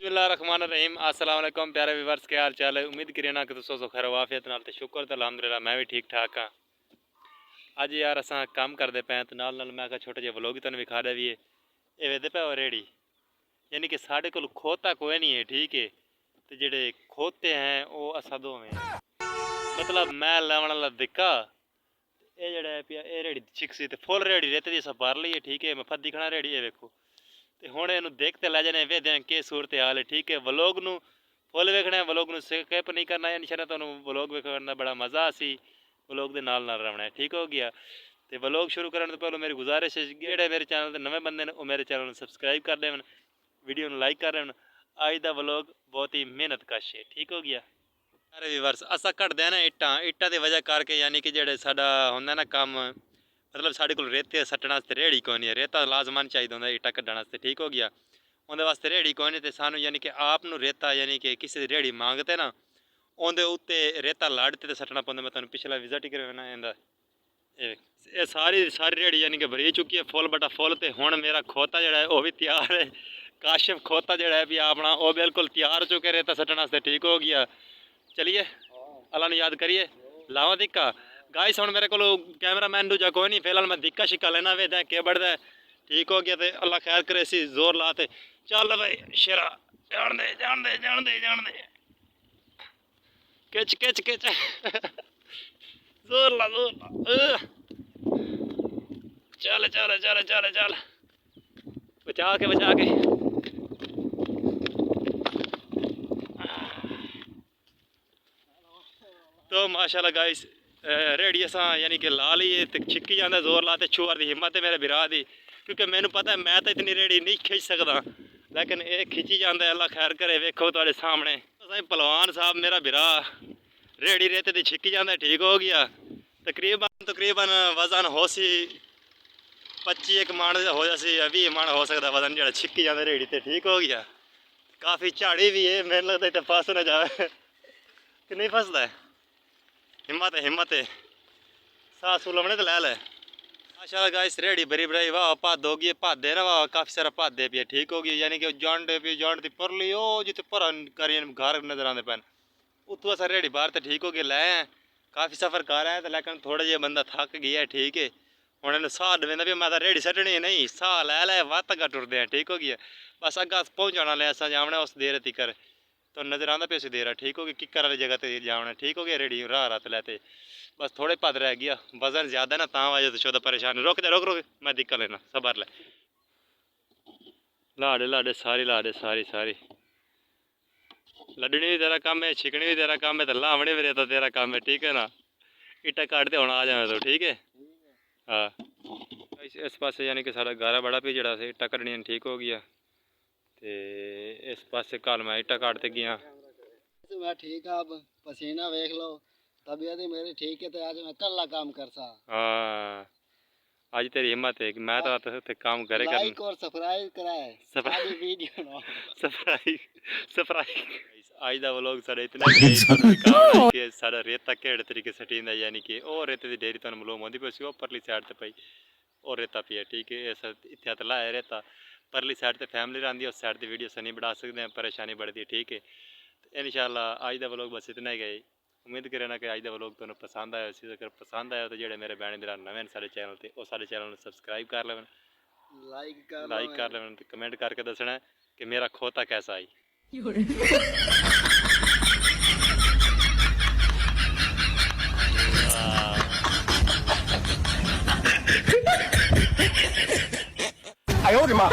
बिस्मिल्लाहिर्रहमानिर्रहीम अस्सलाम वालेकुम प्यारे व्यूअर्स के हाल चाल है। उम्मीद करिए ना कि तुम सो खैर वाफियत नाल ते शुक्र ते अल्हम्दुलिल्लाह मैं भी ठीक ठाक हाँ। अज यार असां काम करते पे तो नाल नाल मैं छोटे जे व्लॉग तुहानू विखा दे भी ये वेदे पे रेड़ी यानी कि साढ़े को खोता कोई नहीं है, ठीक है। तो जेडे खोते हैं वो असा दो में मतलब मैं लावन वाला दिक्का ये जड़ा पिया ये रेड़ी छिकसी तो फुल रेड़ी रेते दी असा भर ली है, ठीक है। मैं फद्दी खड़ा रेड़ी है वेखो तो हुण इहनूं देखते लै जाने वेदे के सूरत हाल है, ठीक है। व्लॉग नूं फुल वेखना है, व्लॉग नूं स्किप नहीं करना है। इंशाअल्लाह तुहानूं व्लॉग वेखण दा बड़ा मज़ा आसी, व्लॉग दे नाल नाल रहना है, ठीक हो गया। तो व्लॉग शुरू करने तो पहले मेरी गुजारिश है जेडे मेरे चैनल ते नवे बंदे ने वो मेरे चैनल नूं सबसक्राइब कर देवन, वीडियो नूं लाइक कर देवन। अज दा व्लॉग बहुत ही मेहनत कश है, ठीक हो गया। अरे व्यूअर्स असां कढदे हैं ना इट्टां दी वजह करके यानी कि जेडे साडा हुंदा ना कम मतलब साढ़े को रेते सट्टण वास्ते रेहड़ी कोई नहीं है, रेता लाजमान चाहिए होंगे इट्टा कड्ढण वास्ते, ठीक हो गया। उहदे वास्ते रेहड़ी कोई नहीं तो सानू यानी कि आप नूं रेता यानी कि किसी दी रेहड़ी मांगते ना उहदे उत्ते रेता लाड़ते तो सट्टना पौंदा। मैं तुहानूं पिछला विजिट ही करवाना इंदा ये सारी रेहड़ी यानी कि भरी चुकी है फुल बटा फुल। तो हुण मेरा खोता जिहड़ा है वह भी तैयार है, काशिफ खोता जिहड़ा है भी अपना वो बिल्कुल तैयार हो चुके रेता सट्टण वास्ते, ठीक हो गया। चलिए अल्लाह नूं याद करिए लावा दिक्का गाइस। हुण मेरे को कैमरा मैन दूजा कोई नहीं, फिलहाल मैं दिक्का शिक्का लेना वेदा के बढ़दा है, ठीक हो गया। तो अल्लाह खैर करे सी जोर लाते चल भाई शेरा जान दे जान दे जान दे जान दे किच किच किच जोर ला चल चल चल चल चल बचा के तो माशाल्लाह गाइस रेहड़ी असां यानी कि ला ली तो छिक्की जाता जोर लाते छुआर की हिम्मत है मेरे बिरा की, क्योंकि मैनू पता है मैं तो इतनी रेहड़ी नहीं खिंच सकता, लेकिन ये खिंची जाता है। अल्लाह खैर करे वेखो तुहाडे सामने पहलवान साहब मेरा बिरा रेहड़ी रेते दी छिक्की जाता, ठीक हो गया। तकरीबन वजन हो सी 25 मन हो जासी 20 मन हो सकता वजन जो छिक्की जाता रेहड़ी ते, ठीक हो गया। काफ़ी झाड़ी भी है, मैंने लगता है फस ना जाए कि नहीं फसदा है। हिम्मत है साह सू लमने तो लै लै माशाल्लाह गाइस। रेहड़ी बरी बराई वाह भद होगी भादे ना वाह काफ़ी सारा भादे पे, ठीक हो गई। यानी कि जांडे पे जांड दी परली ओ जिते पर करिए घर नजर आते पैन उत्तों अस रेहड़ी बाहर तो ठीक हो गए लै काफ़ी सफ़र कर आए, लेकिन थोड़ा जिहा बंदा थक गया है, ठीक है। हुण इन्हूं साह डवेंदा भी मैं तो रेहड़ी सट्टनी नहीं, साह लै वत अग्गा टुरदे हैं, ठीक हो गया। बस अग्गा पहुँचने वाले अस जावना उस देर तिकर तो नजर आंदा पे उस देर, ठीक हो गया। किकर वाली जगह ते जावना, ठीक हो गया। रेहड़ी राह रात लैते बस थोड़े पद रह गया, वजन ज़्यादा ना ता वजह तो चौदह परेशान रुक मैं दिक्कत लेना सबर ले लाड़े सारी लड्डनी भी तेरा काम है, छिकनी भी तेरा काम है, तो लावनी भी रहता तेरा काम है, ठीक है ना। इट्टा काटते होना आ जाए तो ठीक है। हाँ इस पास यानी कि सारा गारा बड़ा भी जड़ा से इट्टा कटनी ठीक हो गया। तो इस पास कल मैं इट्टा काटते गया मैं ठीक है। अब पसीना देख लो, तबीयत ही मेरी ठीक है, तो आज मैं कल्ला काम कर सा। हाँ आज तेरी हिम्मत है कि मैं तो काम करे कर लाइक और सब्सक्राइब कराए सारी वीडियो ना सफराई आज दा व्लॉग साडा इतना काम कि साडा रेता केड़े तरीके सटींदा यानी कि ओ रेते दी डेरी तन मलूम होंदी पई ओ परली साइड ते पई और रेता पिया, ठीक है। इस इत्थे हत्थ लाया रेता परली साइड ते फैमिली रहिंदी है, उस साइड ते वीडियो नहीं बढ़ा सकते हैं, परेशानी बढ़ती है, ठीक है। इंशाल्लाह आज दा व्लॉग बस इतना ही गए। उम्मीद करें ना कि आज का व्लॉग तुहानूं पसंद आया। अगर पसंद आया तो जेडे मेरे भैन भरा नवे साडे चैनल ते वो साडे चैनल नूं सबसक्राइब कर लेवन, लाइक कर लेवन, कमेंट करके दसना कि मेरा खोता कैसा आई।哎呦我的妈！